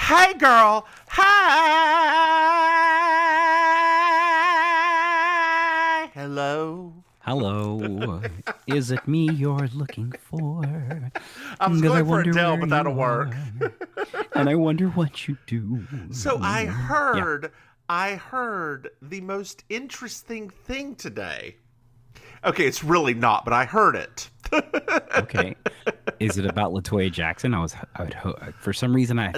Hey, girl. Hi. Hello. Hello. Is it me you're looking for? I was going for Adele, but that'll work. And I wonder what you do. So I heard the most interesting thing today. Okay, it's really not, but I heard it. Okay. Is it about LaToya Jackson? For some reason, she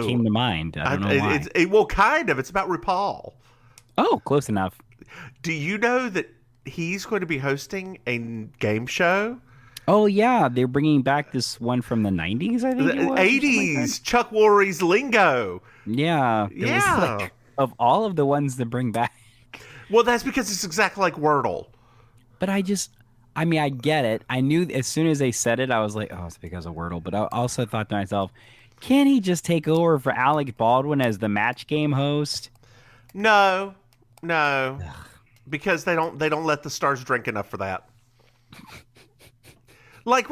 came to mind. I don't know why. Well, kind of. It's about RuPaul. Oh, close enough. Do you know that he's going to be hosting a game show? Oh, yeah. They're bringing back this one from the 90s, I think it was. 80s. Like Chuck Woolery's Lingo. Yeah. Yeah. Was of all of the ones to bring back. Well, that's because it's exactly like Wordle. But I get it. I knew as soon as they said it, I was like, oh, it's because of Wordle. But I also thought to myself, can't he just take over for Alec Baldwin as the match game host? No. Because they don't let the stars drink enough for that. Like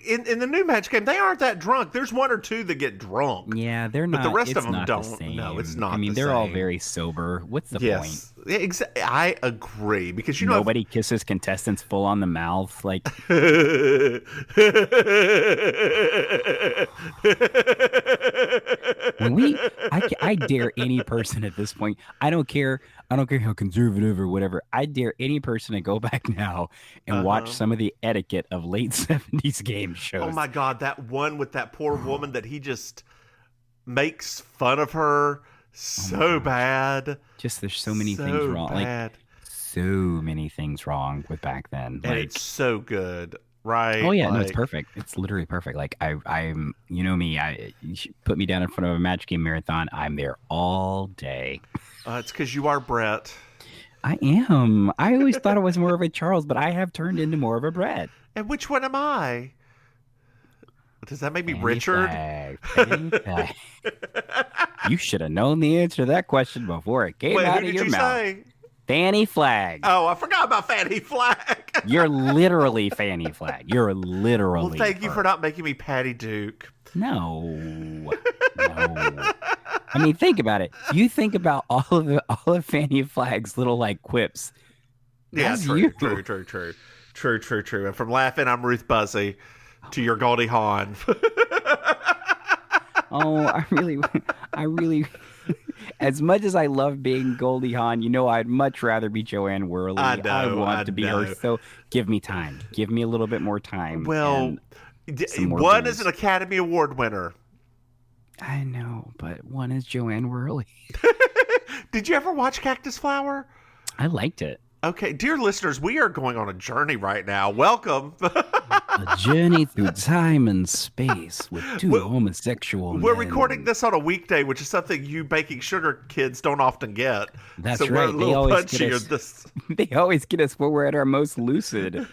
in the new match game, they aren't that drunk. There's one or two that get drunk. Yeah, they're not. But the rest of them don't. No, it's not. I mean, they're all very sober. What's the point? I agree because nobody kisses contestants full on the mouth. Like I dare any person at this point. I don't care how conservative or whatever. I dare any person to go back now and watch some of the etiquette of late 70s game shows. Oh my God, that one with that poor woman that he just makes fun of her so bad. Just there's so many things wrong. Bad. Like so many things wrong with back then. And it's so good. Right. Oh yeah, no, it's perfect. It's literally perfect. Like I'm, you know me. You put me down in front of a match game marathon. I'm there all day. It's because you are Brett. I am. I always thought I was more of a Charles, but I have turned into more of a Brett. And which one am I? Does that make me Richard? Fanny flag. You should have known the answer to that question before it came out of your mouth. Say? Fanny Flag. Oh, I forgot about Fanny Flag. You're literally Fanny Flag. You're literally. Well, thank you for not making me Patty Duke. No. I mean, think about it. You think about all of Fanny Flag's little like quips. Yeah, true. And from laughing, I'm Ruth Buzzy to your Goldie Hawn. Oh, I really. As much as I love being Goldie Hawn, I'd much rather be Joanne Worley. I want to be her. So give me time. Give me a little bit more time. Well, one is an Academy Award winner. I know, but one is Joanne Worley. Did you ever watch Cactus Flower? I liked it. Okay, dear listeners, we are going on a journey right now. Welcome. A journey through time and space with two homosexual men. We're recording this on a weekday, which is something you baking sugar kids don't often get. That's so right. We're a little punchier. They always get us when we're at our most lucid.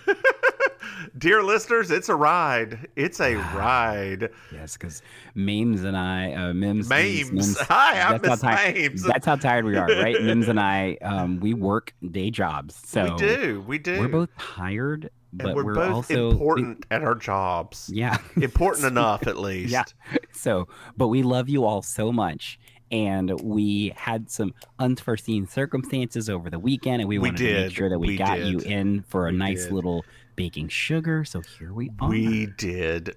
Dear listeners, it's a ride. It's a ride. Yes, because Mims and I, Mims. Hi, I'm Miss Mims. That's how tired we are, right? Mims and I, we work day jobs. So we do. We're both tired, but and we're both also important at our jobs. Yeah. Important enough, at least. Yeah. So, but we love you all so much. And we had some unforeseen circumstances over the weekend, and we wanted to make sure that we got you in for a nice little baking sugar. So here we are. We did.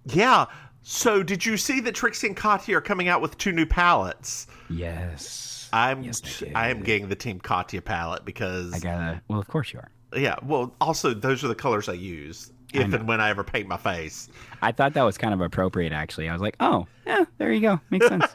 Yeah. So did you see that Trixie and Katya are coming out with 2 new palettes? Yes. I am getting the Team Katya palette because well, of course you are. Yeah. Well, also those are the colors I use if and when I ever paint my face. I thought that was kind of appropriate, actually. I was like, oh, yeah, there you go. Makes sense.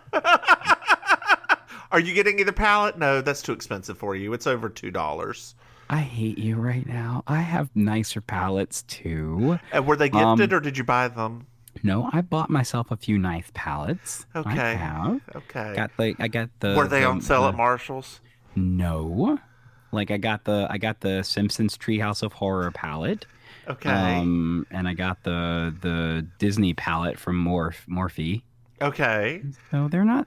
Are you getting either palette? No, that's too expensive for you. It's over $2. I hate you right now. I have nicer palettes, too. And were they gifted or did you buy them? No, I bought myself a few nice palettes. Okay. I have. Okay. I got the. Were they on sale at Marshall's? No. Like I got the Simpsons Treehouse of Horror palette. Okay. And I got the Disney palette from Morphe. Okay. So they're not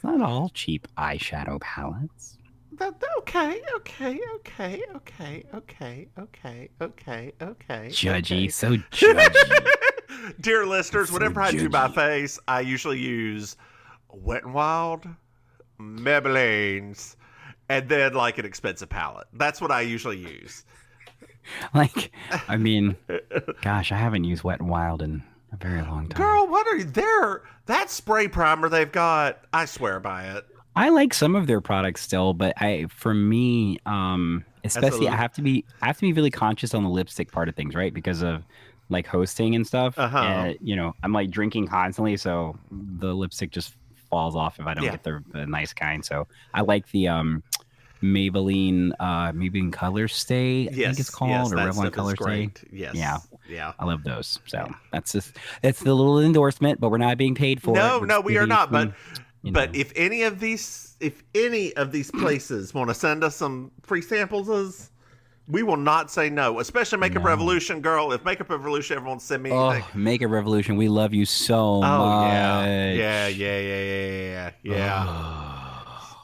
all cheap eyeshadow palettes. Okay. Judgy, so judgy. Dear listeners, So whenever I do my judgy. face, I usually use Wet n Wild, Maybelline's, and then like an expensive palette. That's what I usually use. Like, I mean, gosh, I haven't used Wet n Wild in a very long time. Girl, what are you there? That spray primer they've got, I swear by it. I like some of their products still, but for me, especially I have to be really conscious on the lipstick part of things, right? Because of like hosting and stuff. And, I'm like drinking constantly, so the lipstick just falls off if I don't get the nice kind. So I like the Maybelline Color Stay, I think it's called, or Revlon Color Stay. Yes. Yeah. I love those. So that's the little endorsement, but we're not being paid for it. No, we are not. But if any of these places want to send us some free samples, we will not say no. Especially Makeup Revolution, girl. If Makeup Revolution ever wants to send me anything, Makeup Revolution, we love you so much.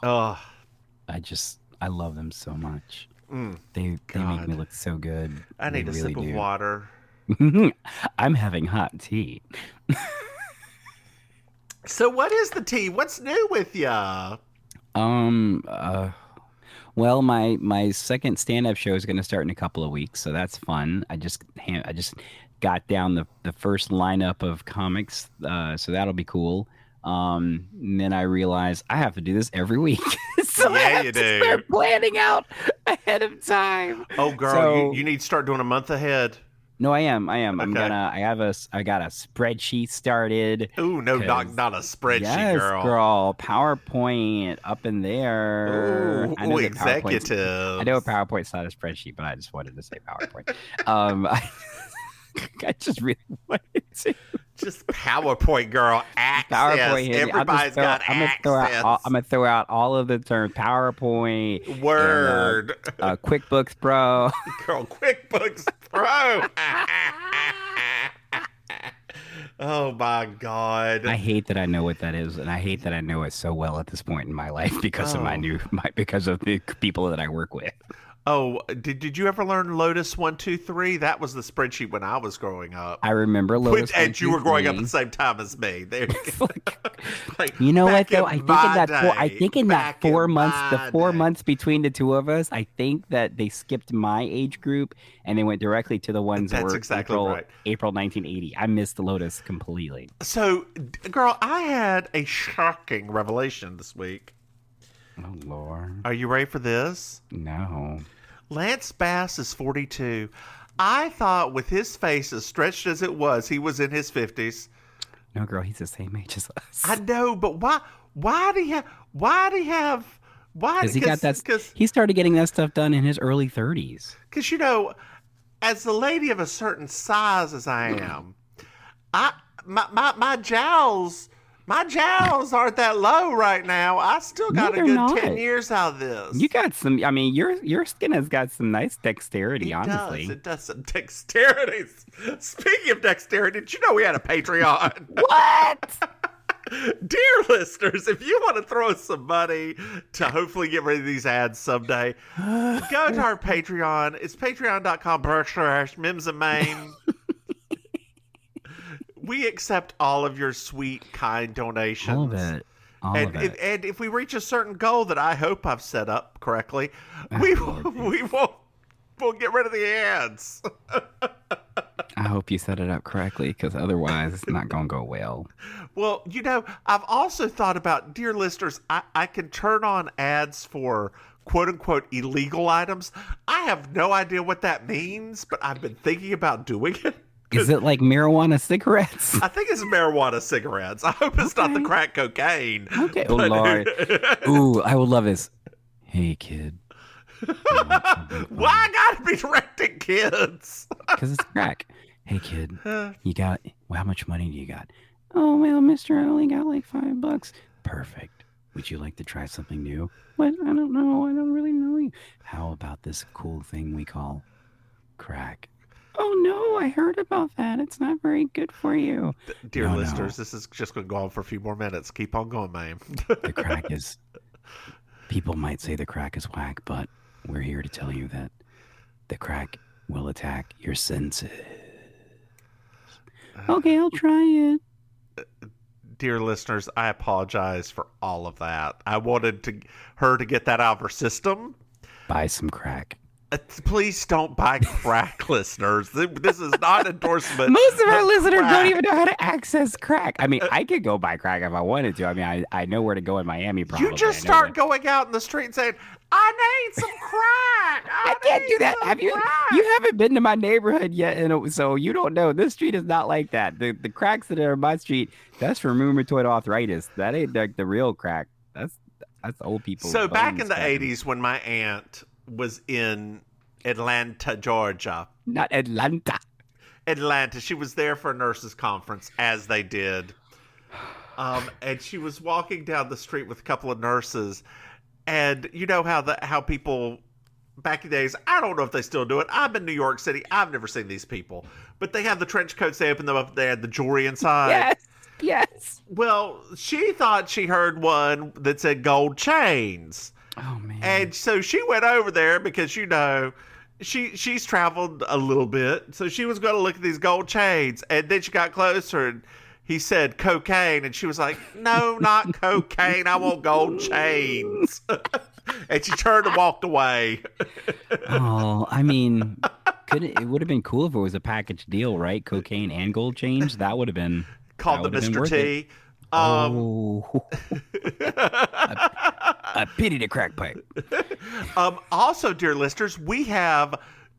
Oh, I love them so much. They make me look so good. I need a sip of water. I'm having hot tea. So what is the tea? What's new with ya? Well, my second stand-up show is going to start in a couple of weeks, so that's fun. I just got down the first lineup of comics, so that'll be cool. And then I realized I have to do this every week. So I have to start planning out ahead of time. Oh, girl, so, you need to start doing a month ahead. No, I am. Okay. I got a spreadsheet started. Ooh, no, not a spreadsheet, yes, girl. PowerPoint up in there. Ooh, executive. I know PowerPoint's not a spreadsheet, but I just wanted to say PowerPoint. I just really wanted to. Just PowerPoint, girl. Access. PowerPoint. Everybody's got access. I'm gonna throw out all of the terms. PowerPoint. Word. And, QuickBooks Pro. Girl, QuickBooks Pro. Oh my God. I hate that I know what that is, and I hate that I know it so well at this point in my life because of because of the people that I work with. Oh, did you ever learn Lotus 1, 2, 3? That was the spreadsheet when I was growing up. I remember Lotus. And you were growing up at the same time as me. There you know what though? I think in that 4 months, the 4 months between the two of us, I think that they skipped my age group and they went directly to the ones that were April 1980. I missed the Lotus completely. So, girl, I had a shocking revelation this week. Oh Lord! Are you ready for this? No. Lance Bass is 42. I thought with his face as stretched as it was, he was in his 50s. No, girl, he's the same age as us. I know, but why do he have Because he started getting that stuff done in his early 30s. Because, as the lady of a certain size as I am, my jowls aren't that low right now. I still got a good 10 years out of this. You got some, your skin has got some nice dexterity, honestly. It does some dexterity. Speaking of dexterity, did you know we had a Patreon? What? Dear listeners, if you want to throw us some money to hopefully get rid of these ads someday, go to our Patreon. It's patreon.com/MimsMaim. We accept all of your sweet, kind donations. All of it. And if we reach a certain goal that I hope I've set up correctly, we'll get rid of the ads. I hope you set it up correctly, because otherwise it's not going to go well. Well, I've also thought about, dear listeners, I can turn on ads for quote-unquote illegal items. I have no idea what that means, but I've been thinking about doing it. Is it like marijuana cigarettes? I think it's marijuana cigarettes. I hope it's not the crack cocaine. Okay. Oh, Lord. Ooh, I would love this. Hey, kid. Why I gotta be directing kids? Because it's crack. Hey, kid. How much money do you got? Oh, well, mister, I only got like $5. Perfect. Would you like to try something new? What? I don't know. I don't really know you. How about this cool thing we call crack? Oh, no, I heard about that. It's not very good for you. Dear listeners, this is just going to go on for a few more minutes. Keep on going, Maim. The crack is... People might say the crack is whack, but we're here to tell you that the crack will attack your senses. Okay, I'll try it. Dear listeners, I apologize for all of that. I wanted her to get that out of her system. Buy some crack. Please don't buy crack, listeners. This is not an endorsement. Most of our listeners don't even know how to access crack. I mean, I could go buy crack if I wanted to. I mean, I know where to go in Miami, probably. You just start going out in the street and saying, I need some crack. I can't do that. Have you? You haven't been to my neighborhood yet, so you don't know. This street is not like that. The cracks that are on my street, that's for rheumatoid arthritis. That ain't like the real crack. That's old people. So back in the 80s when my aunt was in Atlanta, Georgia. Not Atlanta. Atlanta. She was there for a nurses' conference, as they did. And she was walking down the street with a couple of nurses. And you know how people back in the days, I don't know if they still do it. I'm in New York City. I've never seen these people. But they have the trench coats. They open them up. They had the jewelry inside. Yes. Well, she thought she heard one that said gold chains. Oh, man. And so she went over there because, she's traveled a little bit. So she was going to look at these gold chains. And then she got closer and he said cocaine. And she was like, no, not cocaine. I want gold chains. And she turned and walked away. Oh, I mean, it would have been cool if it was a package deal, right? Cocaine and gold chains. That would have been called the Mr. T. I pity the crack pipe. Also, dear listeners, we have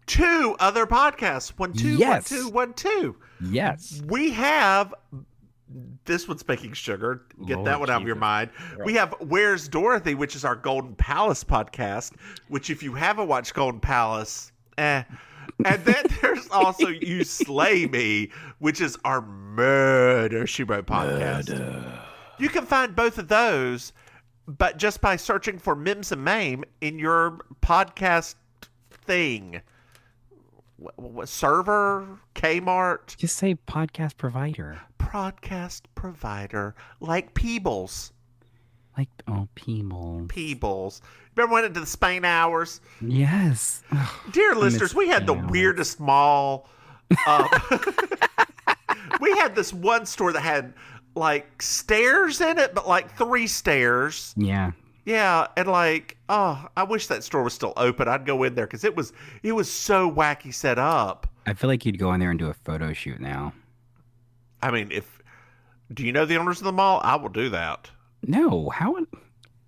2 other podcasts. 1, 2, yes. 1, 2, 1, 2. Yes. We have this one's Baking Sugar. Get Lord that one out of your mind. We have Where's Dorothy, which is our Golden Palace podcast, which if you haven't watched Golden Palace, And then there's also You Slay Me, which is our Murder, She Wrote podcast. You can find both of those, but just by searching for Mims and Maim in your podcast thing. What server? Kmart? Just say podcast provider. Podcast provider. Like Peebles. Peebles. Remember when it did the Spain hours? Yes. Dear listeners, we had the weirdest mall. We had this one store that had like stairs in it, but like 3 stairs. Yeah. Yeah, and I wish that store was still open. I'd go in there because it was so wacky set up. I feel like you'd go in there and do a photo shoot now. I mean, do you know the owners of the mall? I will do that. No,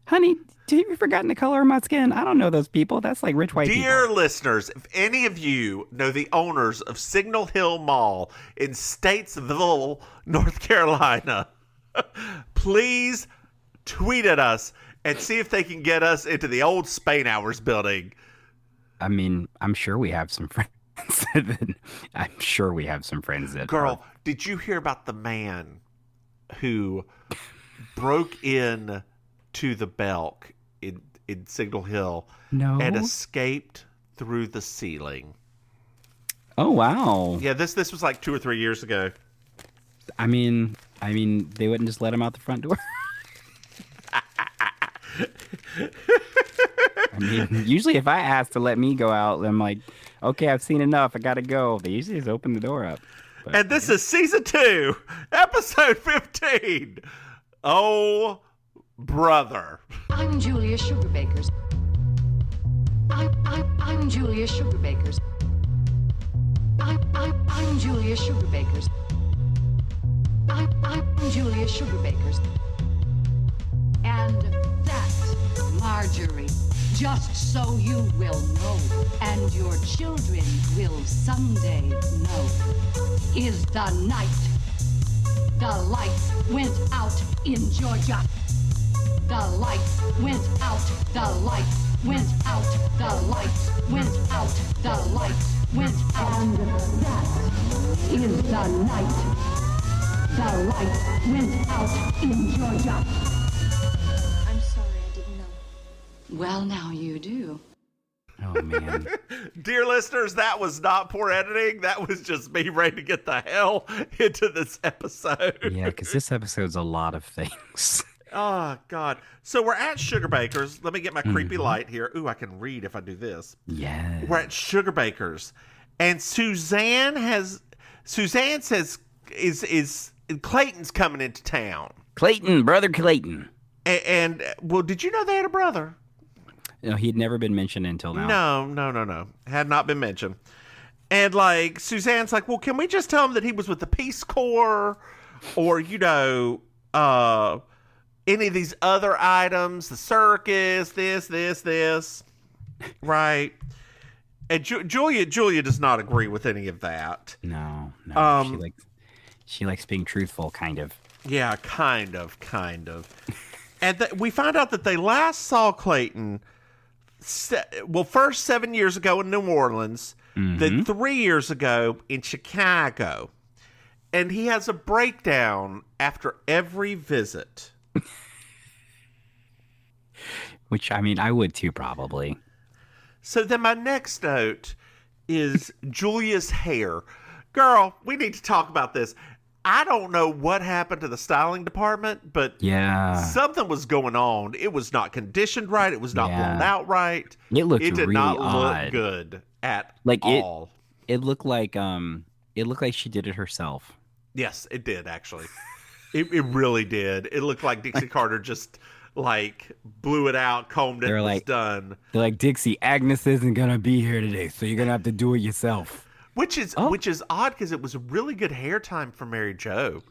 honey, have you forgotten the color of my skin? I don't know those people. That's like rich white people. Dear listeners, if any of you know the owners of Signal Hill Mall in Statesville, North Carolina, please tweet at us and see if they can get us into the old Spain Hours building. I mean, I'm sure we have some friends. Girl, did you hear about the man who broke in to the Belk in Signal Hill and escaped through the ceiling? Oh, wow. Yeah, this was like 2 or 3 years ago. I mean, they wouldn't just let him out the front door. I mean, usually if I ask to let me go out, I'm like, okay, I've seen enough. I got to go. They usually just open the door up. But, and this is season 2, episode 15. Oh, brother. I'm Julia Sugarbakers. I'm Julia Sugarbakers. I'm Julia Sugarbakers. I'm Julia Sugarbakers. And that, Marjorie, just so you will know, and your children will someday know, is the night the lights went out in Georgia. The lights went out, the lights went out, the lights went out, the lights went out. And that is the night the lights went out in Georgia. I'm sorry, I didn't know. Well, now you do. Oh, man. Dear listeners, that was not poor editing. That was just me ready to get the hell into this episode. Yeah, because this episode's a lot of things. Oh, God. So we're at Sugarbaker's. Let me get my creepy light here. Ooh, I can read if I do this. Yeah. We're at Sugarbaker's. And Suzanne says, is Clayton's coming into town. Clayton, brother Clayton. And well, did you know they had a brother? No, he'd never been mentioned until now. No. Had not been mentioned. And like Suzanne's like, well, can we just tell him that he was with the Peace Corps, or any of these other items, the circus, this, right? And Julia does not agree with any of that. No. She likes being truthful, kind of. Yeah, kind of. And we find out that they last saw Clayton, first 7 years ago in New Orleans, then 3 years ago in Chicago. And he has a breakdown after every visit. Which, I mean, I would too, probably. So then my next note is Julia's hair. Girl, we need to talk about this. I don't know what happened to the styling department, but something was going on. It was not conditioned right. It was not blown out right. It did not look good at all. It looked like she did it herself. Yes, it did actually. it really did. It looked like Dixie Carter just blew it out, combed it, and was done. They're like, Dixie, Agnes isn't gonna be here today, so you're gonna have to do it yourself. Which is odd because it was a really good hair time for Maryjo.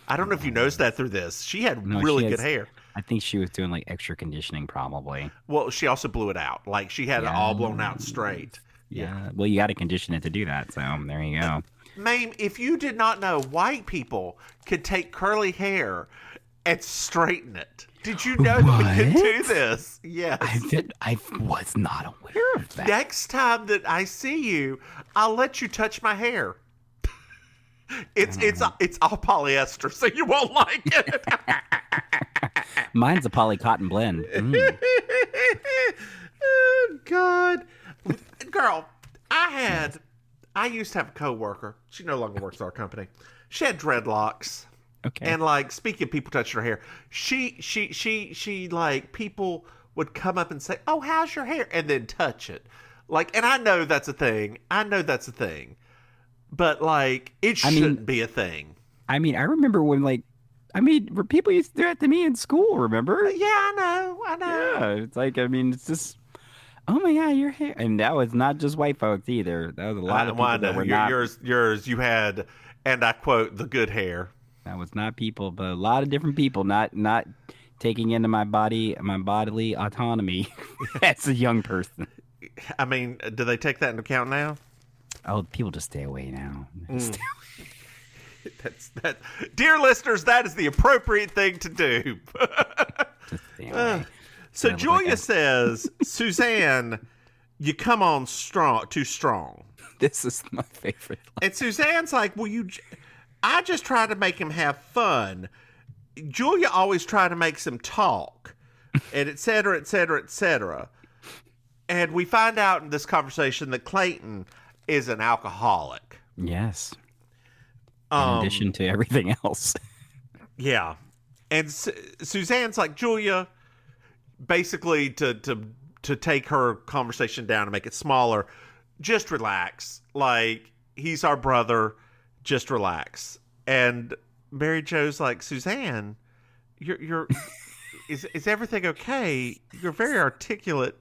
I don't know if you noticed that through this. She had really good hair. I think she was doing extra conditioning probably. Well, she also blew it out. She had it all blown out straight. Yeah. Well, you got to condition it to do that. So there you go. Maim, if you did not know white people could take curly hair and straighten it. Did you know that we could do this? Yes. I was not aware of that. Next time that I see you, I'll let you touch my hair. It's all polyester, so you won't like it. Mine's a poly cotton blend. Oh, God. Girl, I used to have a coworker. She no longer works at our company. She had dreadlocks. Okay. And speaking of people touching her hair, she people would come up and say, "Oh, how's your hair?" and then touch it. And I know that's a thing. But it shouldn't be a thing. I mean, I remember when people used to do that to me in school, remember? Yeah, I know. Yeah, it's it's just, oh my God, your hair. And that was not just white folks either. That was a lot of people that were not. Yours, you had, and I quote, the good hair. That was not people, but a lot of different people not taking into my bodily autonomy as a young person. I mean, do they take that into account now? Oh, people just stay away now. That's dear listeners, that is the appropriate thing to do. Just stay away. So Julia says, Suzanne, you come on too strong. This is my favorite line. And Suzanne's like, well, I just try to make him have fun. Julia always try to make him talk, and et cetera, et cetera, et cetera. And we find out in this conversation that Clayton is an alcoholic. Yes. In addition to everything else. Yeah. And Suzanne's like, Julia, basically to take her conversation down and make it smaller, just relax. He's our brother. Just relax. And Maryjo's like, Suzanne, you're is everything okay? You're very articulate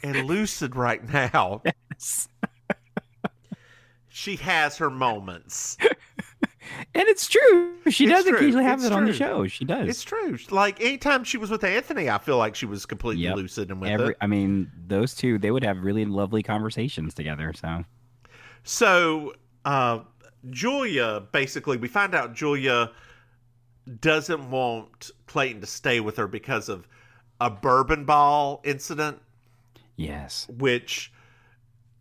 and lucid right now. Yes. She has her moments. And it's true. She does occasionally have it on the show. She does. It's true. Anytime she was with Anthony, I feel like she was completely lucid and with it. I mean, those two, they would have really lovely conversations together. So Julia, basically, we find out Julia doesn't want Clayton to stay with her because of a bourbon ball incident. Yes. Which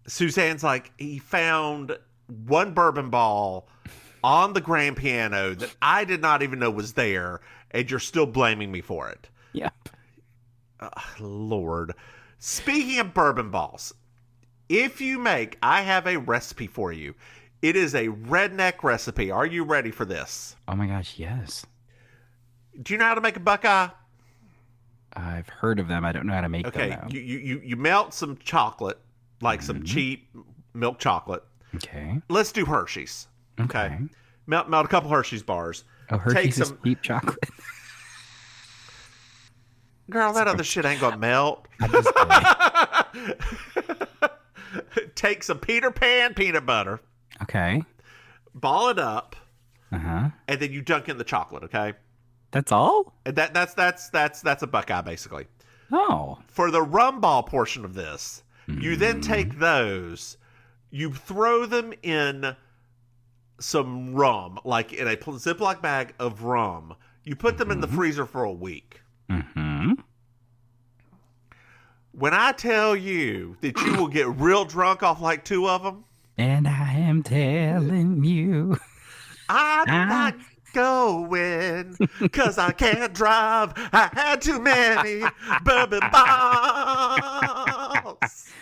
Suzanne's like, he found one bourbon ball on the grand piano that I did not even know was there, and you're still blaming me for it. Yep. Lord. Speaking of bourbon balls, I have a recipe for you. It is a redneck recipe. Are you ready for this? Oh my gosh, yes. Do you know how to make a buckeye? I've heard of them. I don't know how to make them. Okay, you melt some chocolate, some cheap milk chocolate. Okay. Let's do Hershey's. Okay. Melt a couple Hershey's bars. Oh, Hershey's is deep chocolate. Girl, that other shit ain't gonna melt. Take some Peter Pan peanut butter. Okay. Ball it up. And then you dunk in the chocolate. Okay. That's all. And that's a Buckeye basically. Oh. For the rum ball portion of this, you then take those, you throw them in some rum, like in a Ziploc bag of rum. You put them in the freezer for a week. When I tell you that you will get real drunk off like 2 of them. And I am telling you. I'm not going because I can't drive. I had too many bourbon balls.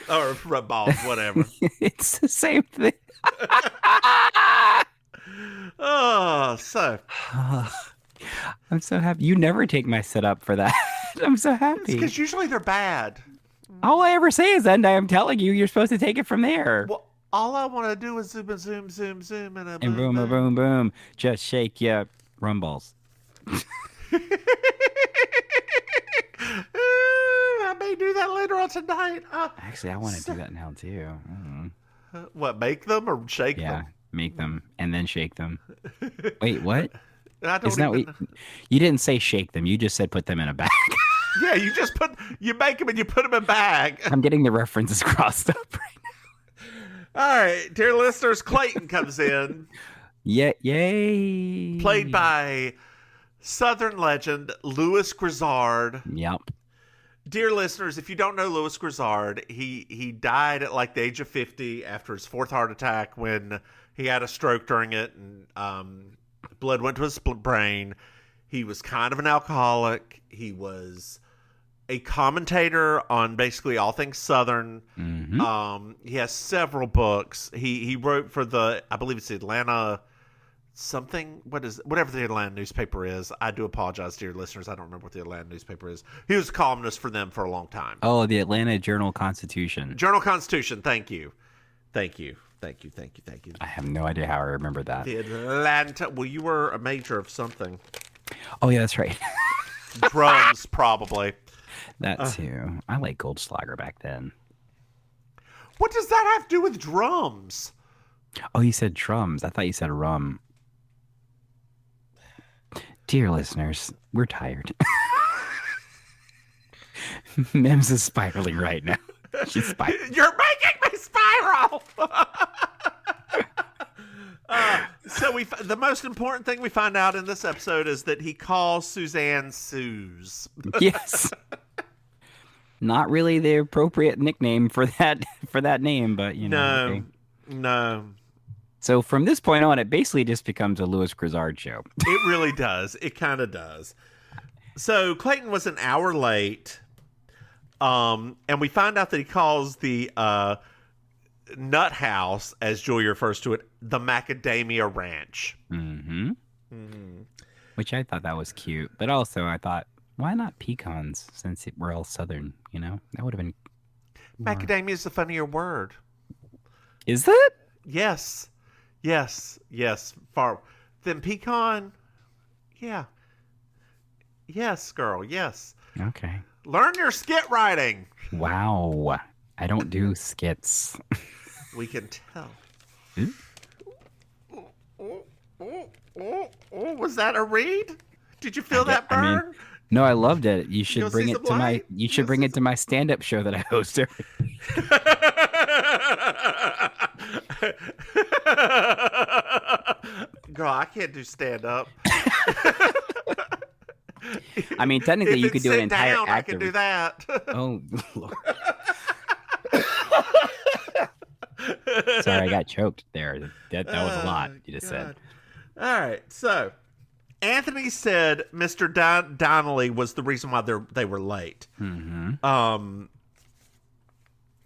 Or rum balls, whatever. It's the same thing. Oh, so. I'm so happy. You never take my setup for that. I'm so happy. Because usually they're bad. All I ever say is, and I am telling you, you're supposed to take it from there. Well, all I want to do is zoom, and a boom, boom, boom, boom. Just shake your rum balls. I may do that later on tonight. Actually, I want to do that now, too. What, make them or shake them? Yeah, make them and then shake them. Wait, what? I don't you didn't say shake them. You just said put them in a bag. Yeah, you make them and you put them in a bag. I'm getting the references crossed up right now. All right, dear listeners, Clayton comes in. Yay. Played by Southern legend Louis Grizzard. Yep. Dear listeners, if you don't know Louis Grizzard, he died at like the age of 50 after his 4th heart attack when he had a stroke during it, and blood went to his brain. He was kind of an alcoholic. He was a commentator on basically all things Southern. He has several books. He wrote for I believe it's the Atlanta something. Whatever the Atlanta newspaper is. I do apologize, dear listeners. I don't remember what the Atlanta newspaper is. He was a columnist for them for a long time. Oh, the Atlanta Journal-Constitution. Journal-Constitution. Thank you. I have no idea how I remember that. The Atlanta. Well, you were a major of something. Oh, yeah, that's right. Drums, probably. That too. I like Goldschlager back then. What does that have to do with drums? Oh, you said drums. I thought you said rum. Dear listeners, we're tired. Mims is spiraling right now. She's spiraling. You're making me spiral! So the most important thing we find out in this episode is that he calls Suzanne Suze. Yes. Not really the appropriate nickname for that name, but you know. No. Okay. No. So from this point on, it basically just becomes a Louis Grizzard show. It really does. It kind of does. So Clayton was an hour late, and we find out that he calls the nut house, as Julia refers to it, the Macadamia Ranch. Which I thought that was cute, but also I thought, why not pecans, since we're all Southern, you know? That would have been more... Macadamia is the funnier word. Is that? Yes. Far. Then pecan, yeah. Yes, girl, yes. Okay. Learn your skit writing. Wow. I don't do skits. We can tell. Was that a read? Did you feel that burn? No, I loved it. You should bring it to my. You should bring it to my stand-up show that I host. Girl, I can't do stand-up. I mean, technically, you could do an entire act. I can do that. Oh, Lord. Sorry, I got choked there. That was a lot you just said. All right, so Anthony said Mr. Donnelly was the reason why they were late.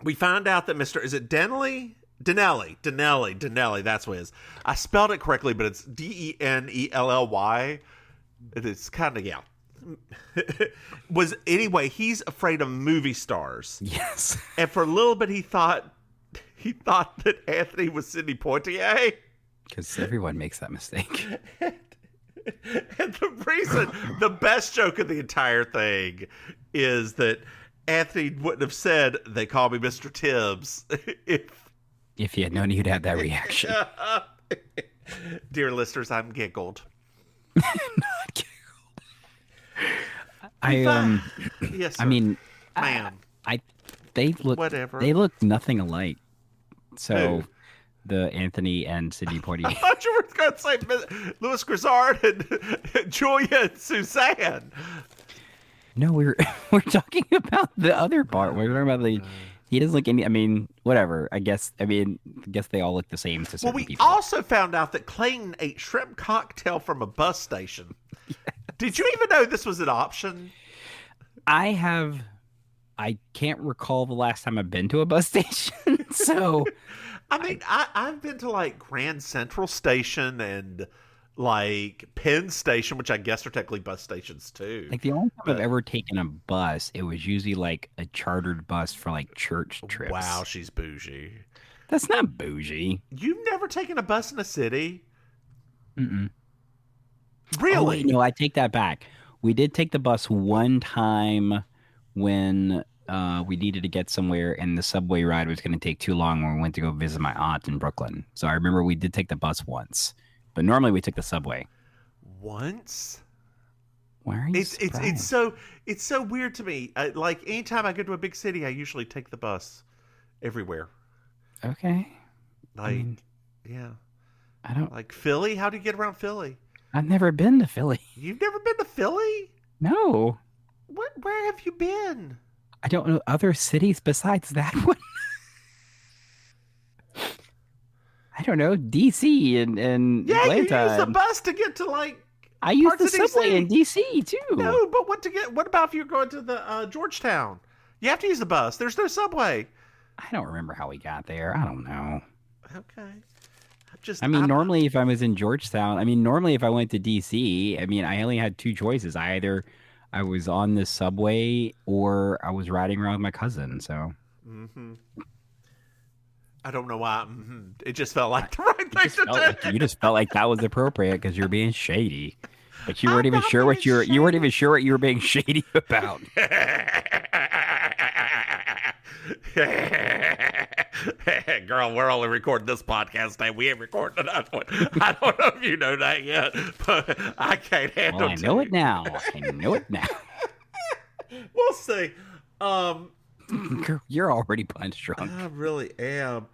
We found out that Mr. Is it Denelli? Denelli. That's what it is. I spelled it correctly, but it's Denelly. It's kind of, yeah. Anyway, he's afraid of movie stars. Yes. And for a little bit, he thought that Anthony was Sidney Poitier. Because everyone makes that mistake. And the best joke of the entire thing is that Anthony wouldn't have said, "They call me Mr. Tibbs," if he had known you'd have that reaction. Dear listeners, I'm giggled. Not giggled. Yes, sir. I mean, ma'am. They look whatever. They look nothing alike. So Who? the Anthony and Sidney Poitier. I thought you were going to say Louis Grizzard and Julia and Suzanne. No, we're talking about the other part. We're talking about he doesn't look any. I mean, whatever. I guess they all look the same to certain people. Well, we also found out that Clayton ate shrimp cocktail from a bus station. Yes. Did you even know this was an option? I can't recall the last time I've been to a bus station. So, I mean, I've been to like Grand Central Station and like Penn Station, which I guess are technically bus stations too. Like the only time I've ever taken a bus, it was usually like a chartered bus for like church trips. Wow, she's bougie. That's not bougie. You've never taken a bus in a city? Mm-mm. Really? Oh, wait, no, I take that back. We did take the bus one time when we needed to get somewhere and the subway ride was going to take too long when we went to go visit my aunt in Brooklyn. So I remember we did take the bus once, but normally we took the subway. Once? Why are you surprised? It's so weird to me. Like anytime I go to a big city, I usually take the bus everywhere. Okay. Like, yeah. I don't like Philly. How do you get around Philly? I've never been to Philly. You've never been to Philly? No. Where have you been? I don't know other cities besides that one. I don't know, DC and Atlanta. You use the bus to get to like. I use the subway in DC too. No, but what about if you're going to the Georgetown? You have to use the bus. There's no subway. I don't remember how we got there. I don't know. Okay. Normally if I was in Georgetown, normally if I went to DC, I only had two choices. Either I was on the subway or I was riding around with my cousin. So. Mm-hmm. I don't know why. Mm-hmm. It just felt like the right thing to do. Like, you just felt like that was appropriate because you're being shady, but you weren't even sure what you weren't even sure what you were being shady about. Girl, we're only recording this podcast today. We ain't recording another one. I don't know if you know that yet, but I can't handle it. Well, I know it now. We'll see. You're already punch drunk. I really am.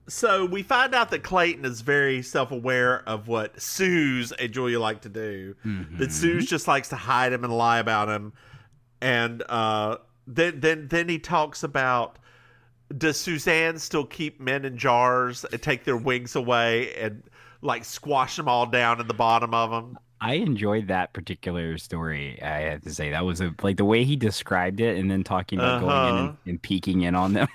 So we find out that Clayton is very self-aware of what Suze and Julia like to do. Mm-hmm. That Suze just likes to hide him and lie about him. And then he talks about, does Suzanne still keep men in jars and take their wings away and like squash them all down in the bottom of them? I enjoyed that particular story. I have to say that was like the way he described it, and then talking about going in and peeking in on them.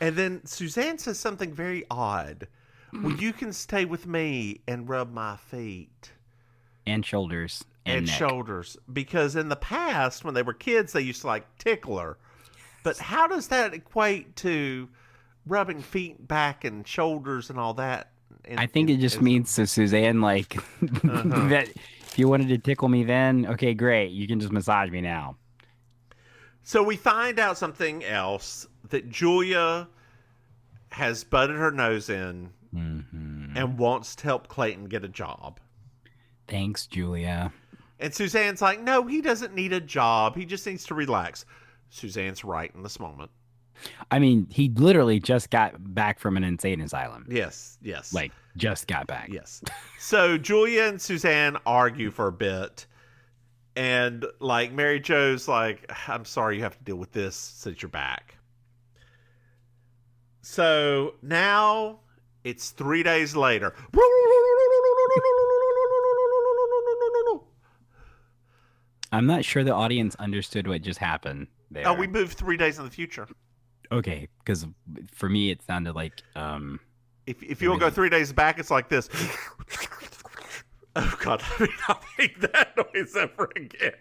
And then Suzanne says something very odd. Well, you can stay with me and rub my feet and shoulders and shoulders, because in the past when they were kids they used to like tickle her. But how does that equate to rubbing feet, back, and shoulders and all that? I think it just means to Suzanne, like, that if you wanted to tickle me then, okay, great. You can just massage me now. So we find out something else, that Julia has butted her nose in and wants to help Clayton get a job. Thanks, Julia. And Suzanne's like, no, he doesn't need a job. He just needs to relax. Suzanne's right in this moment. He literally just got back from an insane asylum. Yes. Like, just got back. Yes. So Julia and Suzanne argue for a bit. And, like, Maryjo's like, I'm sorry you have to deal with this since you're back. So now it's 3 days later. I'm not sure the audience understood what just happened there. Oh, we moved 3 days in the future. Okay, because for me it sounded like if you'll go 3 days back, it's like this. Oh God, I'll make that noise ever again.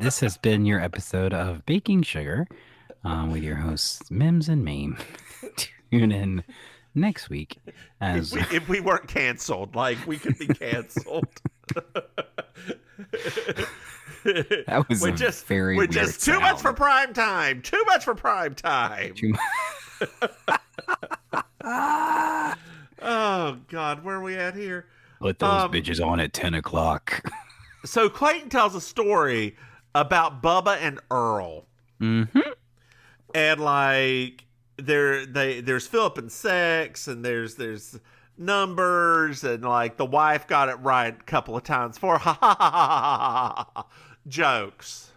This has been your episode of Baking Sugar. with your hosts, Mims and Maim. Tune in next week. As if we weren't canceled, like we could be canceled. That was very weird just sound. Too much for prime time. Too much for prime time. Oh, God. Where are we at here? Put those bitches on at 10 o'clock. So Clayton tells a story about Bubba and Earl. Mm-hmm. And, like, there's Philip and sex, and there's numbers, and, like, the wife got it right a couple of times for jokes.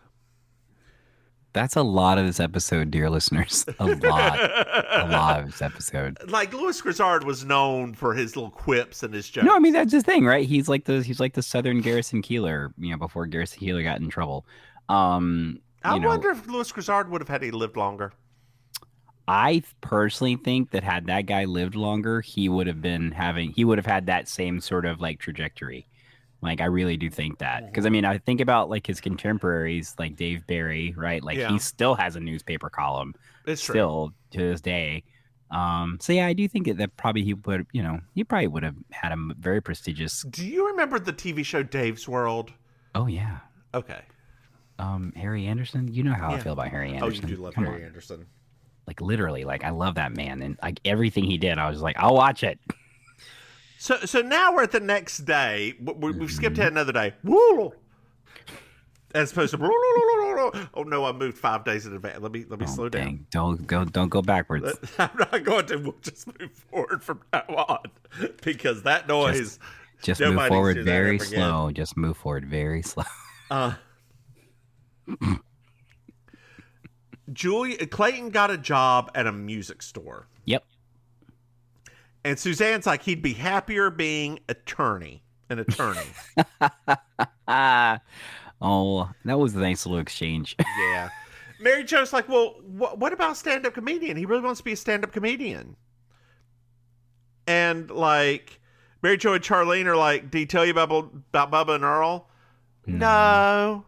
That's a lot of this episode, dear listeners. A lot of this episode. Like Louis Grizzard was known for his little quips and his jokes. No, I mean that's the thing, right? He's like the Southern Garrison Keillor, before Garrison Keillor got in trouble. I wonder if Louis Grizzard would have had he lived longer. I personally think that had that guy lived longer, he would have had that same sort of like trajectory. Like, I really do think that. Because, I mean, I think about, like, his contemporaries, like Dave Barry, right? Like, he still has a newspaper column. It's still to this day. So, yeah, I do think that probably he probably would have had a very prestigious... Do you remember the TV show Dave's World? Oh, yeah. Okay. Harry Anderson? You know how I feel about Harry Anderson. Oh, you do love Harry Anderson. Like, literally, like, I love that man. And, like, everything he did, I was like, I'll watch it. So now we're at the next day. We've skipped ahead another day. Woo! As opposed to oh no, I moved 5 days in advance. Let me slow down. Don't go backwards. I'm not going to. We'll just move forward from now on because that noise. Just move forward very slow. Just move forward very slow. Clayton got a job at a music store. Yep. And Suzanne's like, he'd be happier being an attorney. Oh, that was a nice little exchange. Yeah. Maryjo's like, well, what about stand-up comedian? He really wants to be a stand-up comedian. And, like, Maryjo and Charlene are like, did he tell you about Bubba and Earl? No.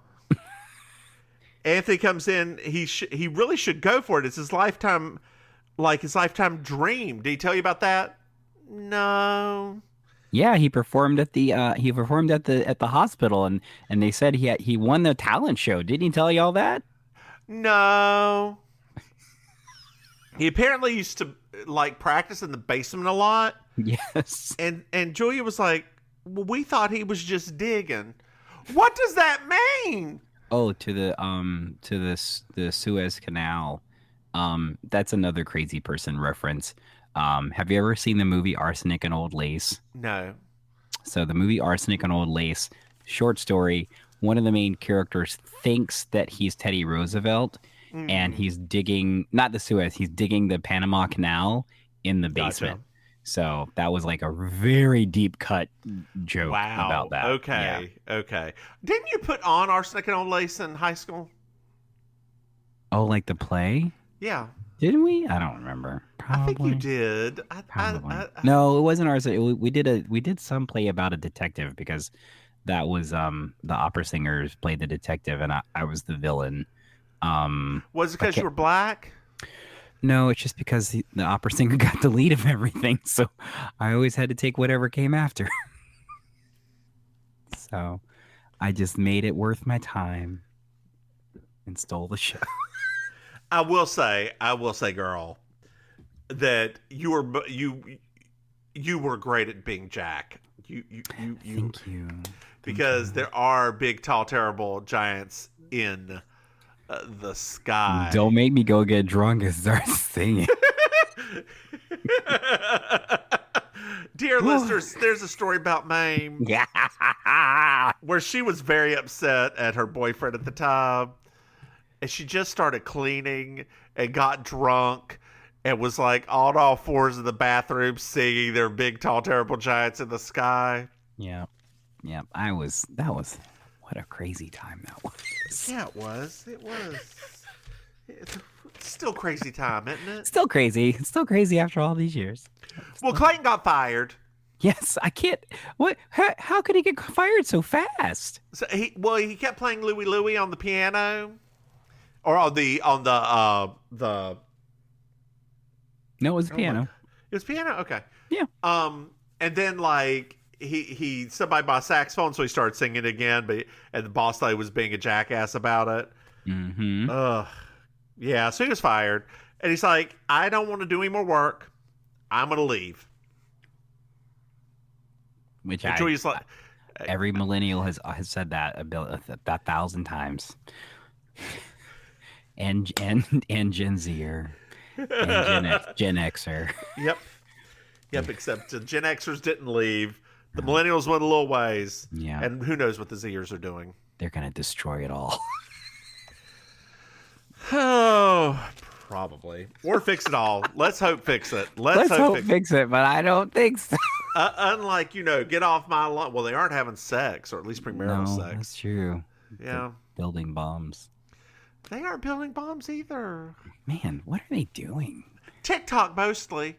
Anthony comes in. He really should go for it. It's his lifetime dream. Did he tell you about that? No. Yeah, he performed at the hospital, and they said he won the talent show. Didn't he tell you all that? No. He apparently used to like practice in the basement a lot. Yes. And Julia was like, well, we thought he was just digging. What does that mean? Oh, to the Suez Canal. That's another crazy person reference. Have you ever seen the movie Arsenic and Old Lace? No. So the movie Arsenic and Old Lace, short story, one of the main characters thinks that he's Teddy Roosevelt, and he's digging, not the Suez, he's digging the Panama Canal in the basement. Gotcha. So that was like a very deep cut joke about that. Okay, yeah. Okay. Didn't you put on Arsenic and Old Lace in high school? Oh, like the play? Yeah. Didn't we? I don't remember. Probably. I think you did. No, it wasn't ours. We did some play about a detective because that was the opera singers played the detective and I was the villain. Was it because you were black? No, it's just because the opera singer got the lead of everything, so I always had to take whatever came after. So I just made it worth my time and stole the show. I will say, girl, that you were great at being Jack. Thank you. Because there are big, tall, terrible giants in the sky. Don't make me go get drunk and start singing. Dear listeners, there's a story about Maim. Where she was very upset at her boyfriend at the time. And she just started cleaning and got drunk and was like on all fours in the bathroom singing their big, tall, terrible giants in the sky. Yeah. Yeah. That was, what a crazy time that was. Yeah, it was. It's still crazy time, isn't it? Still crazy. It's still crazy after all these years. Well, Clayton got fired. Yes, I can't. What? How could he get fired so fast? So he kept playing Louie Louie on the piano. or on the No, it was piano. It was piano. Okay. Yeah. And then like he somebody bought a saxophone, so he started singing again. And the boss lady was being a jackass about it. Mm-hmm. Yeah. So he was fired, and he's like, I don't want to do any more work. I'm gonna leave. Which like, every millennial has said that about 1,000 times. and Gen Zer and Gen Xer. Yep, except the Gen Xers didn't leave. The millennials went a little ways. Yeah. And who knows what the Zers are doing. They're going to destroy it all. Oh, probably. Or fix it all. Let's hope fix it. Let's hope fix it, but I don't think so. Unlike, get off my lawn. Well, they aren't having sex, or at least premarital sex. That's true. Yeah. They're building bombs. They aren't building bombs either. Man, what are they doing? TikTok mostly.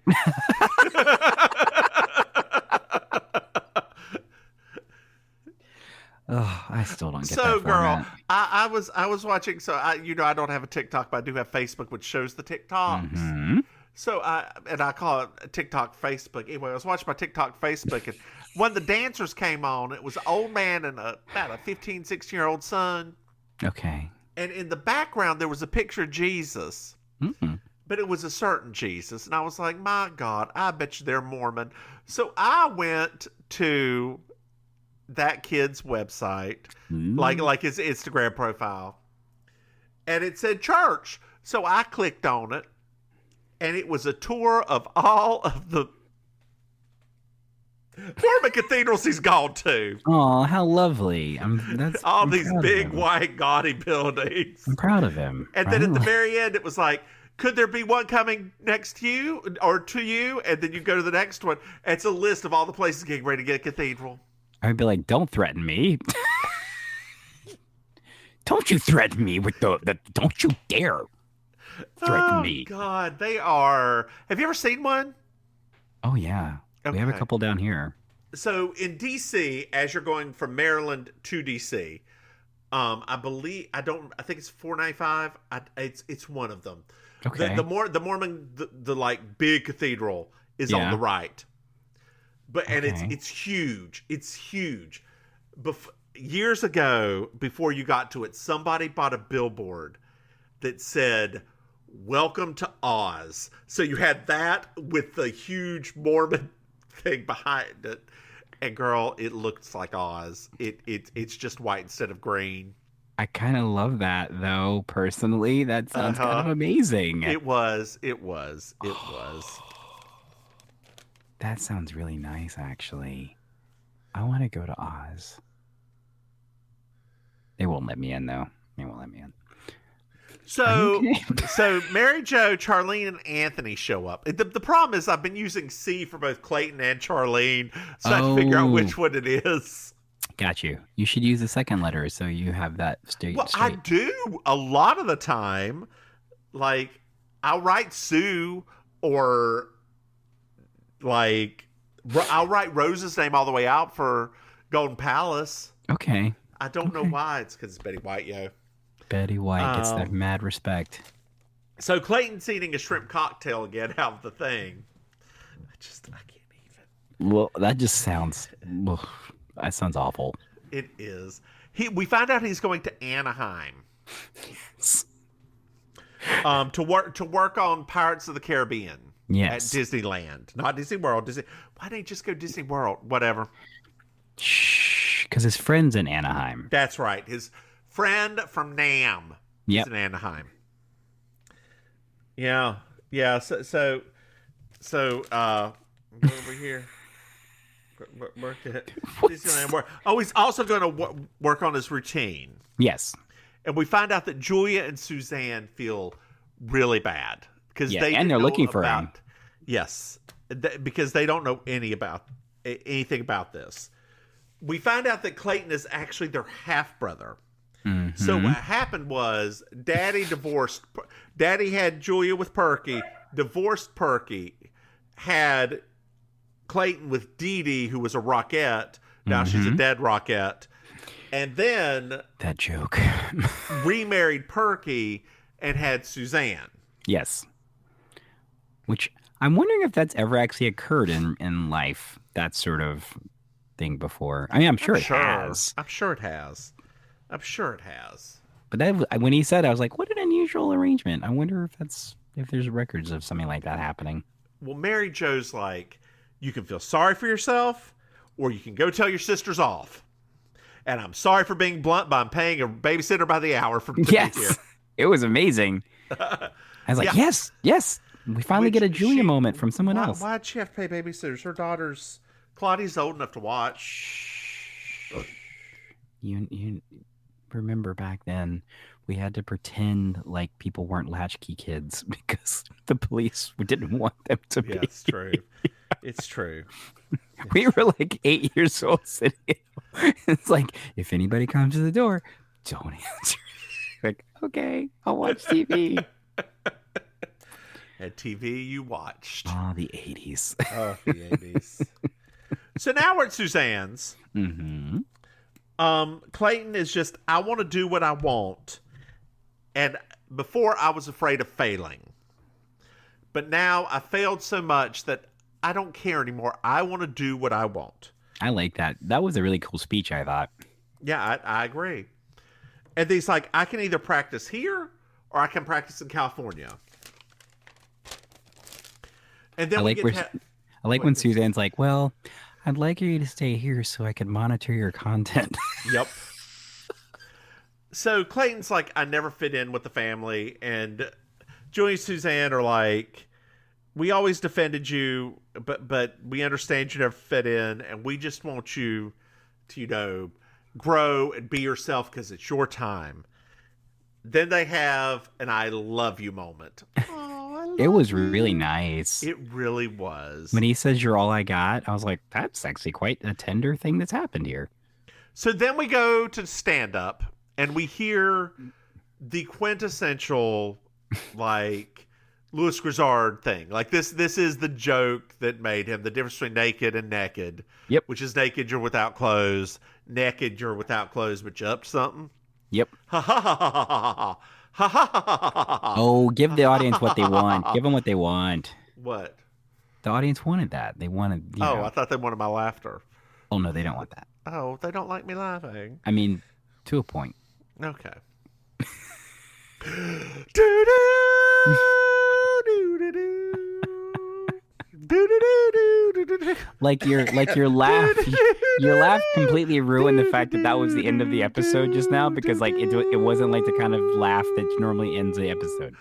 Oh, I still don't get that. So, girl, format. I was watching. So, I don't have a TikTok, but I do have Facebook, which shows the TikToks. Mm-hmm. So, I call it TikTok Facebook. Anyway, I was watching my TikTok Facebook, and when the dancers came on, it was an old man and about a 15, 16-year-old son. Okay. And in the background, there was a picture of Jesus. Mm-hmm. But it was a certain Jesus. And I was like, my God, I bet you they're Mormon. So I went to that kid's website, like his Instagram profile. And it said church. So I clicked on it. And it was a tour of all of the Mormon cathedrals he's gone to. Oh, how lovely. I'm these big, white, gaudy buildings. I'm proud of him. And then at the very end, it was like, could there be one coming next to you or to you? And then you go to the next one. It's a list of all the places getting ready to get a cathedral. I'd be like, don't threaten me. Don't you threaten me with the don't you dare threaten me. Oh, God, they are. Have you ever seen one? Oh, yeah. Okay. We have a couple down here. So in D.C., as you're going from Maryland to D.C., I think it's 495. It's one of them. Okay. The Mormon, the like big cathedral is on the right. And it's huge. It's huge. Years ago, before you got to it, somebody bought a billboard that said, "Welcome to Oz." So you had that with the huge Mormon thing behind it. And girl, it looks like Oz. It's just white instead of green. I kind of love that, though, personally. That sounds kind of amazing. It was. That sounds really nice, actually. I want to go to Oz. They won't let me in, though. They won't let me in. So Maryjo, Charlene, and Anthony show up. The problem is I've been using C for both Clayton and Charlene, so I have to figure out which one it is. Got you. You should use the second letter so you have that straight. I do a lot of the time. Like, I'll write Sue, or like I'll write Rose's name all the way out for Golden Palace. Okay. I don't know why. It's because it's Betty White, yo. Betty White gets that mad respect. So Clayton's eating a shrimp cocktail again out of the thing. I can't even. Well, that just sounds. That sounds awful. It is. We find out he's going to Anaheim to work on Pirates of the Caribbean. Yes. At Disneyland, not Disney World. Why didn't he just go Disney World? Whatever. Shh, because his friend's in Anaheim. That's right. His friend from Nam is in Anaheim. Yeah. So go over here. Work at Disneyland. Oh, he's also going to work on his routine. Yes. And we find out that Julia and Suzanne feel really bad because they're looking for him. Yes, because they don't know anything about this. We find out that Clayton is actually their half brother. Mm-hmm. So what happened was Daddy divorced. Daddy had Julia with Perky, divorced Perky, had Clayton with Dee Dee, who was a Rockette. Now she's a dead Rockette. And then that joke remarried Perky and had Suzanne. Yes. Which I'm wondering if that's ever actually occurred in life, that sort of thing before. I mean, I'm sure it has. I'm sure it has. But that, when he said, I was like, what an unusual arrangement. I wonder if there's records of something like that happening. Well, Maryjo's like, you can feel sorry for yourself, or you can go tell your sisters off. And I'm sorry for being blunt, but I'm paying a babysitter by the hour to be here. It was amazing. I was like, yes. We finally get a Julia moment from someone else. Why'd she have to pay babysitters? Her daughter's... Claudia's old enough to watch. You remember back then, we had to pretend like people weren't latchkey kids because the police didn't want them to be. Yeah, it's true. It's true. We were like 8 years old sitting. It's like, if anybody comes to the door, don't answer. Like, okay, I'll watch TV. And TV you watched. Oh, the 80s. Oh, the 80s. So now we're at Suzanne's. Mm-hmm. Clayton is just, I want to do what I want. And before I was afraid of failing. But now I failed so much that I don't care anymore. I want to do what I want. I like that. That was a really cool speech, I thought. Yeah, I agree. And he's like, I can either practice here or I can practice in California. And then I like when Suzanne's like, well, I'd like you to stay here so I can monitor your content. Yep. So Clayton's like, I never fit in with the family. And Julie and Suzanne are like, we always defended you, but we understand you never fit in. And we just want you to, grow and be yourself because it's your time. Then they have an I love you moment. It was really nice. It really was. When he says you're all I got, I was like, that's actually quite a tender thing that's happened here. So then we go to stand up and we hear the quintessential like Louis Grizzard thing. Like this is the joke that made him, the difference between naked and naked. Yep. Which is naked you're without clothes, naked you're without clothes but you're up to something. Yep. Ha ha ha ha ha ha. Oh, give the audience what they want. Give them what they want. What? The audience wanted that. They wanted. I thought they wanted my laughter. Oh no, they don't want that. Oh, they don't like me laughing. I mean, to a point. Okay. Do Like your laugh, your laugh completely ruined the fact that was the end of the episode just now, because like it wasn't like the kind of laugh that normally ends the episode.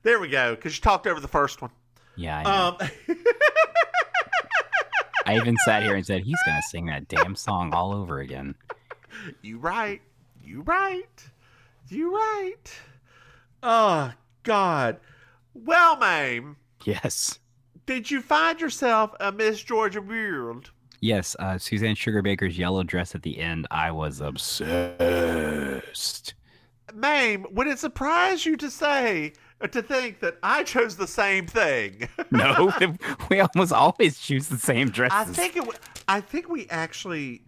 There we go, because you talked over the first one. Yeah, I know. I even sat here and said, he's going to sing that damn song all over again. You right. Oh, God. Well, Maim. Yes. Did you find yourself a Miss Georgia World? Yes, Suzanne Sugarbaker's yellow dress at the end, I was obsessed. Maim, would it surprise you to think that I chose the same thing? No, we almost always choose the same dresses. I think we actually,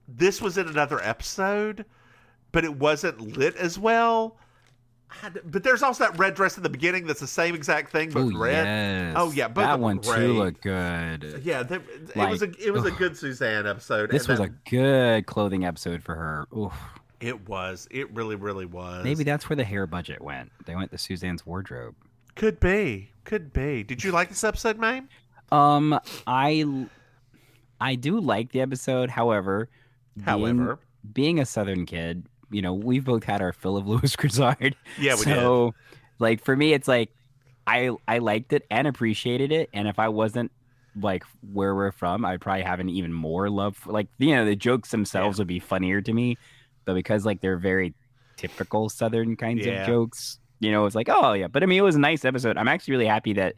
this was in another episode, but it wasn't lit as well. But there's also that red dress in the beginning that's the same exact thing, but red. Yes. Oh yeah, both that one great. Too looked good. Yeah, it was a good Suzanne episode. This was a good clothing episode for her. Oof. It was. It really, really was. Maybe that's where the hair budget went. They went to Suzanne's wardrobe. Could be. Did you like this episode, Maim? I do like the episode. However, being a Southern kid, we've both had our fill of Louis Grizzard. Yeah, we did. So, like, for me, it's like I liked it and appreciated it. And if I wasn't like where we're from, I'd probably have an even more love for, like, the jokes themselves would be funnier to me. But because like they're very typical Southern kinds of jokes, it's like, oh yeah. But I mean, it was a nice episode. I'm actually really happy that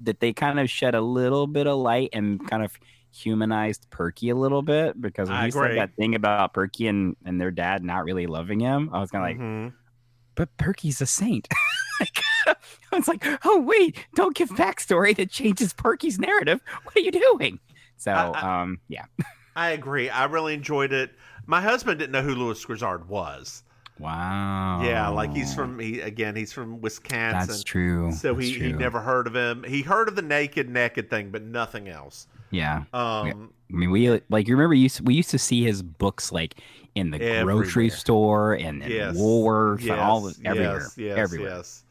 that they kind of shed a little bit of light and kind of humanized Perky a little bit, because when he said that thing about Perky and their dad not really loving him, I was kind of like, but Perky's a saint. I was like, oh wait, don't give backstory that changes Perky's narrative. What are you doing? So yeah, I agree. I really enjoyed it. My husband didn't know who Louis Grizzard was. Wow. Yeah, like he's from Wisconsin. That's true. So he never heard of him. He heard of the naked thing, but nothing else. Yeah. I mean, we like, you remember we used to see his books like in the grocery store and Woolworths and all everywhere. Yes.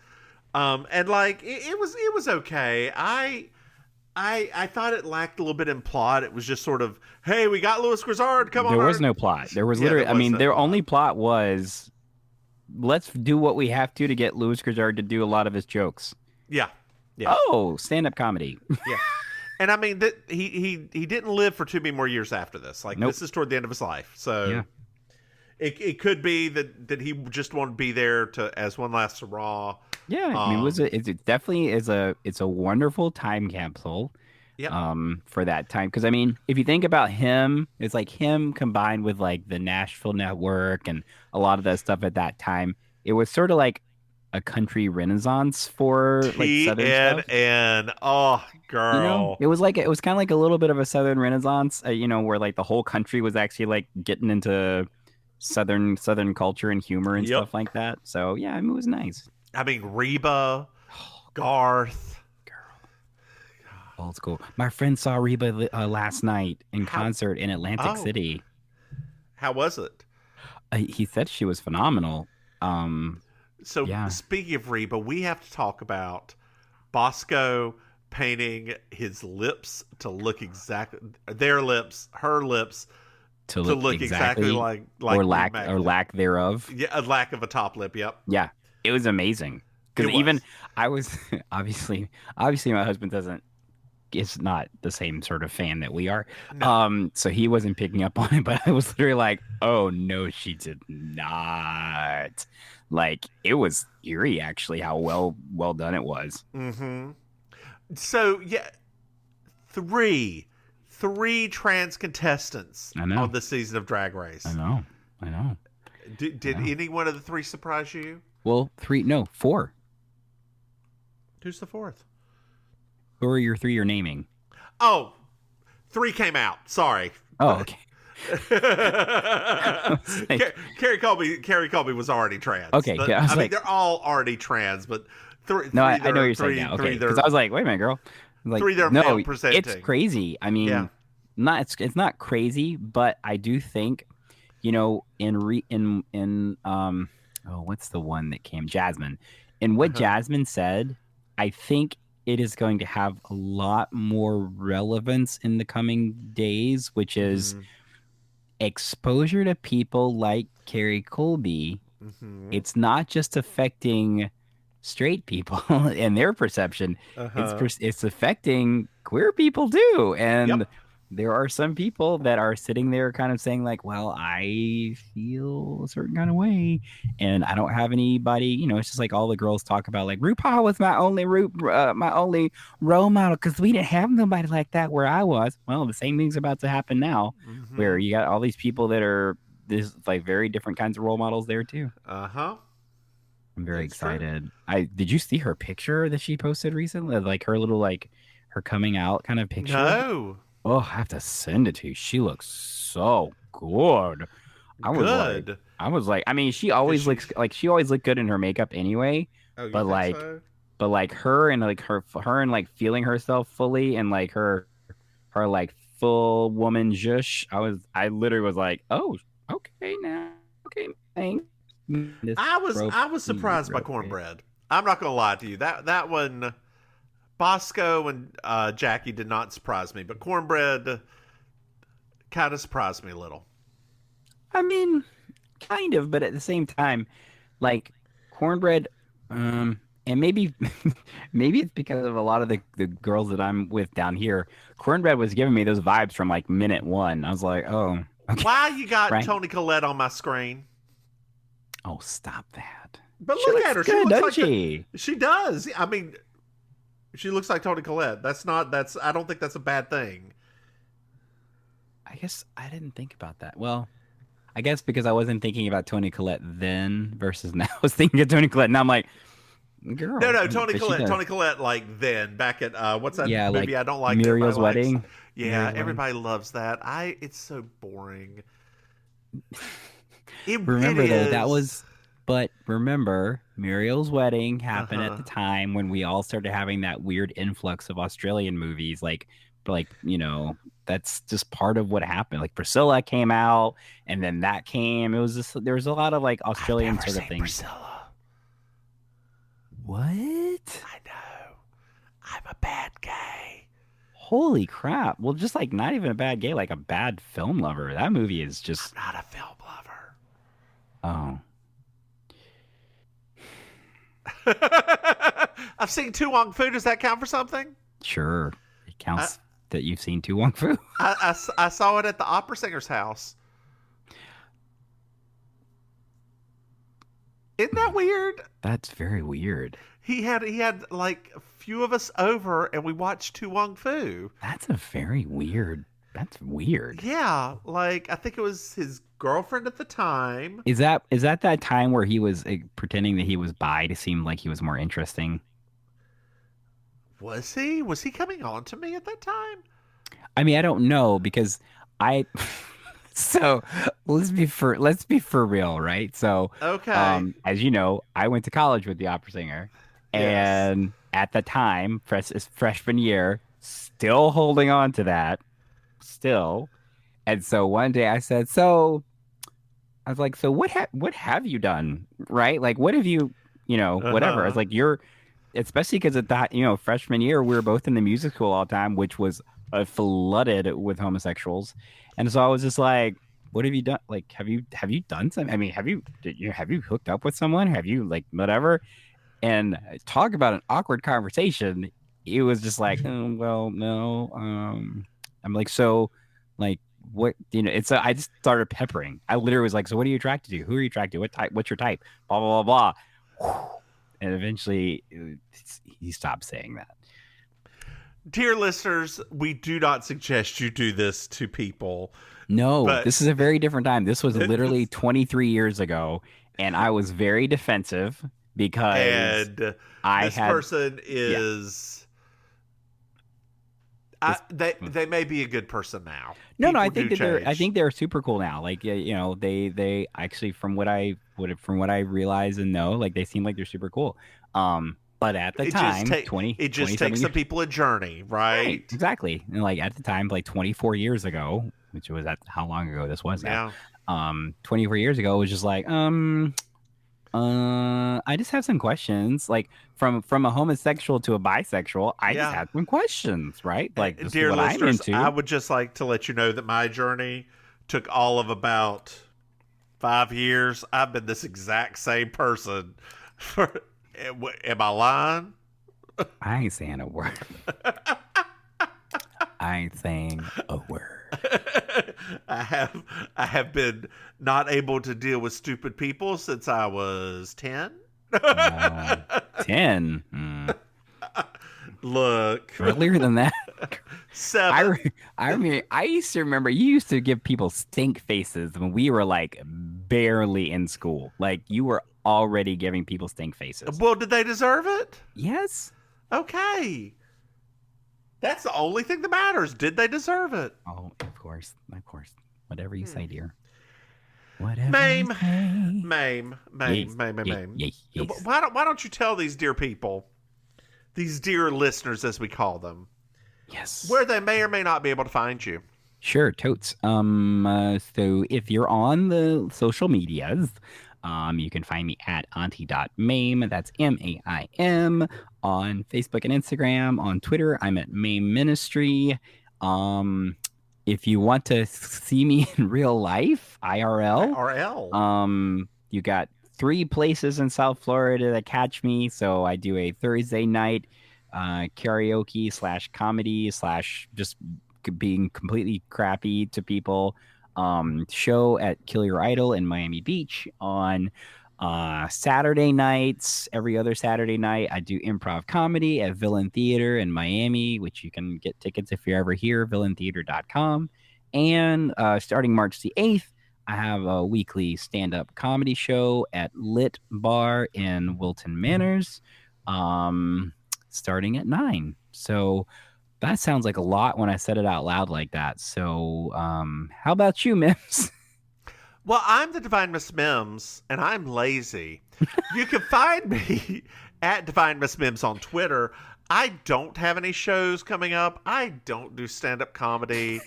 And like it was okay. I thought it lacked a little bit in plot. It was just sort of, hey, we got Louis Grizzard. Come on. There was no plot. There was literally, their only plot was, let's do what we have to get Louis Grizzard to do a lot of his jokes. Yeah. Oh, stand-up comedy. Yeah. And I mean, that he didn't live for too many more years after this. Like, this is toward the end of his life. So it could be that he just wanted to be there as one last hurrah. Yeah, I mean, it definitely is it's a wonderful time capsule. Yep. For that time, because I mean, if you think about him, it's like him combined with like the Nashville Network and a lot of that stuff at that time. It was sort of like a country renaissance for like Southern stuff. TNN. Oh, girl. You know, it was kind of like a little bit of a Southern renaissance. Where like the whole country was actually like getting into Southern culture and humor and stuff like that. So yeah, I mean, it was nice. I mean, Reba, Garth. Old school. My friend saw Reba last night in concert in Atlantic City. How was it? He said she was phenomenal. Speaking of Reba, we have to talk about Bosco painting his lips to look exactly her lips to look exactly like or lack thereof. Yeah, a lack of a top lip. Yep. Yeah, it was amazing. Because even I was obviously my husband is not the same sort of fan that we are. No. So he wasn't picking up on it, but I was literally like, oh no, she did not. Like, it was eerie actually how well done it was. Mm-hmm. So yeah, three trans contestants on this season of Drag Race. I know. Did any one of the three surprise you? Well, 4. Who's the fourth? Who are your 3 you're naming? Oh, 3 came out. Sorry. Oh, okay. Carrie Colby was already trans. Okay, I mean, they're all already trans, but I know what you're saying now. Okay, because I was like, wait a minute, girl. Like, 3 they're male presenting. It's crazy. I mean, it's not crazy, but I do think, what's the one that came? Jasmine. And what Jasmine said, I think it is going to have a lot more relevance in the coming days, which is exposure to people like Carrie Colby. Mm-hmm. It's not just affecting straight people and their perception. It's affecting queer people too. And there are some people that are sitting there kind of saying like, well, I feel a certain kind of way and I don't have anybody, it's just like all the girls talk about like RuPaul was my only role model because we didn't have nobody like that where I was. Well, the same thing's about to happen now where you got all these people that are this like very different kinds of role models there too. I'm very excited. Did you see her picture that she posted recently? Like her little like her coming out kind of picture? No. Oh, I have to send it to you. She looks so good. I was like, I mean, she always looks good in her makeup anyway. Oh, but like, so? But like her and like her and like feeling herself fully and like her like full woman zhush. I literally was like, oh, okay now, okay, thanks. I was surprised by Cornbread. I'm not gonna lie to you. That one. Bosco and Jackie did not surprise me, but Cornbread kind of surprised me a little. I mean, kind of, but at the same time, like Cornbread, and maybe it's because of a lot of the girls that I'm with down here. Cornbread was giving me those vibes from like minute 1. I was like, oh, okay. Why you got Toni Collette on my screen? Oh, stop that! But look at her. Good, doesn't she? She does. I mean. She looks like Toni Collette. I don't think that's a bad thing. I guess I didn't think about that. Well, I guess because I wasn't thinking about Toni Collette then versus now. I was thinking of Toni Collette. Now I'm like, girl. No, Toni Collette, like then back at what's that movie? Like I don't like Muriel's Wedding. Yeah, everybody loves that. It's so boring. Remember Muriel's Wedding happened at the time when we all started having that weird influx of Australian movies, like that's just part of what happened. Like Priscilla came out, and then that came. It was just there was a lot of like Australian sort of things. Priscilla. What? I know. I'm a bad gay. Holy crap! Well, just like not even a bad gay, like a bad film lover. That movie is just I'm not a film lover. Oh. I've seen Tu Wong Fu. Does that count for something? Sure, it counts that you've seen Tu Wong Fu. I saw it at the opera singer's house. Isn't that weird? That's very weird. He had like a few of us over, and we watched Tu Wong Fu. That's a very weird. That's weird. Yeah, like I think it was his girlfriend at the time. Is that time where he was pretending that he was bi to seem like he was more interesting? Was he? Was he coming on to me at that time? I mean, I don't know because so let's be for real, right? So okay, as you know, I went to college with the opera singer, and at the time, freshman year, still holding on to that, and so one day I said, so what have you done, right? Like, what have you, whatever. I was like, especially because at that, freshman year, we were both in the music school all the time, which was flooded with homosexuals. And so I was just like, what have you done? Like, have you done something? I mean, have you hooked up with someone? Have you like whatever? And talk about an awkward conversation. It was just like, well, no. I'm like, so like, what, it's, I just started peppering. I literally was like, so what are you attracted to? Who are you attracted to? What type? What's your type? Blah, blah, blah, blah. And eventually he stopped saying that. Dear listeners, we do not suggest you do this to people. No, this is a very different time. This was literally 23 years ago, and I was very defensive because this person is... they may be a good person now. No, I think they're super cool now. Like, they actually, from what I realize and know, like, they seem like they're super cool. But at the time, it just takes some people a journey, right? Exactly. And like at the time, like 24 years ago, which was how long ago this was now. 24 years ago, it was just like, I just have some questions. Like from a homosexual to a bisexual, I just had some questions, right? Like, this dear is what listeners, I'm into. I would just like to let you know that my journey took all of about 5 years. I've been this exact same person for. Am I lying? I ain't saying a word. I ain't saying a word. I have been not able to deal with stupid people since I was 10. 10? Look. Earlier than that? 7. I mean, I used to remember you used to give people stink faces when we were like barely in school. Like, you were already giving people stink faces. Well, did they deserve it? Yes. Okay. That's the only thing that matters. Did they deserve it? Oh, of course. Whatever you say, dear. Whatever Maim. you say. Maim. Yes. Why don't you tell these dear people, these dear listeners as we call them, yes, where they may or may not be able to find you? Sure, totes. So if you're on the social medias, you can find me at auntie.maim. That's MAIM on Facebook and Instagram. On Twitter, I'm at Maim Ministry. If you want to see me in real life, IRL, you got 3 places in South Florida that catch me. So I do a Thursday night karaoke / comedy / just being completely crappy to people show at Kill Your Idol in Miami Beach on Saturday nights, every other Saturday night, I do improv comedy at Villain Theater in Miami, which you can get tickets if you're ever here, villaintheater.com. And starting March the 8th, I have a weekly stand-up comedy show at Lit Bar in Wilton Manors, starting at 9. So that sounds like a lot when I said it out loud like that. So how about you, Mims? Well, I'm the Divine Miss Mims, and I'm lazy. You can find me at Divine Miss Mims on Twitter. I don't have any shows coming up. I don't do stand-up comedy.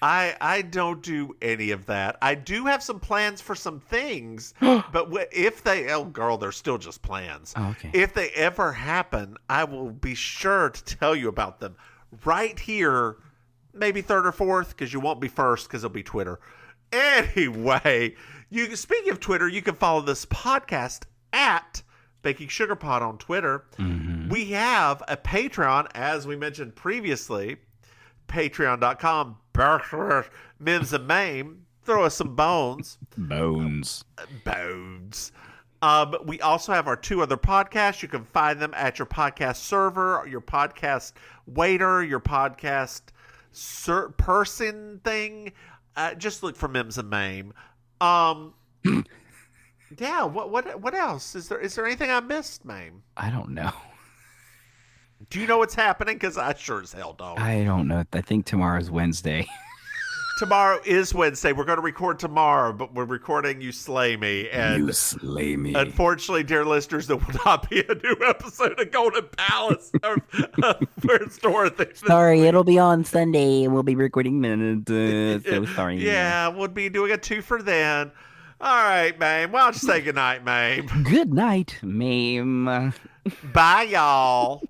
I don't do any of that. I do have some plans for some things, but if they, oh girl, they're still just plans. Oh, okay. If they ever happen, I will be sure to tell you about them right here, maybe third or fourth, because you won't be first because it'll be Twitter. Anyway, speaking of Twitter, you can follow this podcast at Baking Sugar Pod on Twitter. Mm-hmm. We have a Patreon, as we mentioned previously, patreon.com, Mims and Maim. Throw us some bones. Bones. We also have our 2 other podcasts. You can find them at your podcast server, your podcast waiter, your podcast person thing. Just look for Mims and Maim. Yeah. What else is there? Is there anything I missed, Maim? I don't know. Do you know what's happening? Because I sure as hell don't. I don't know. I think tomorrow's Wednesday. Tomorrow is Wednesday. We're going to record tomorrow, but we're recording You Slay Me. And you slay me. Unfortunately, dear listeners, there will not be a new episode of Golden Palace or Where's Dorothy. Sorry, it'll be on Sunday, and we'll be recording so sorry. Yeah, we'll be doing a 2-for then. All right, Maim. Why don't you say goodnight, Maim? Good night, Maim. Bye, y'all.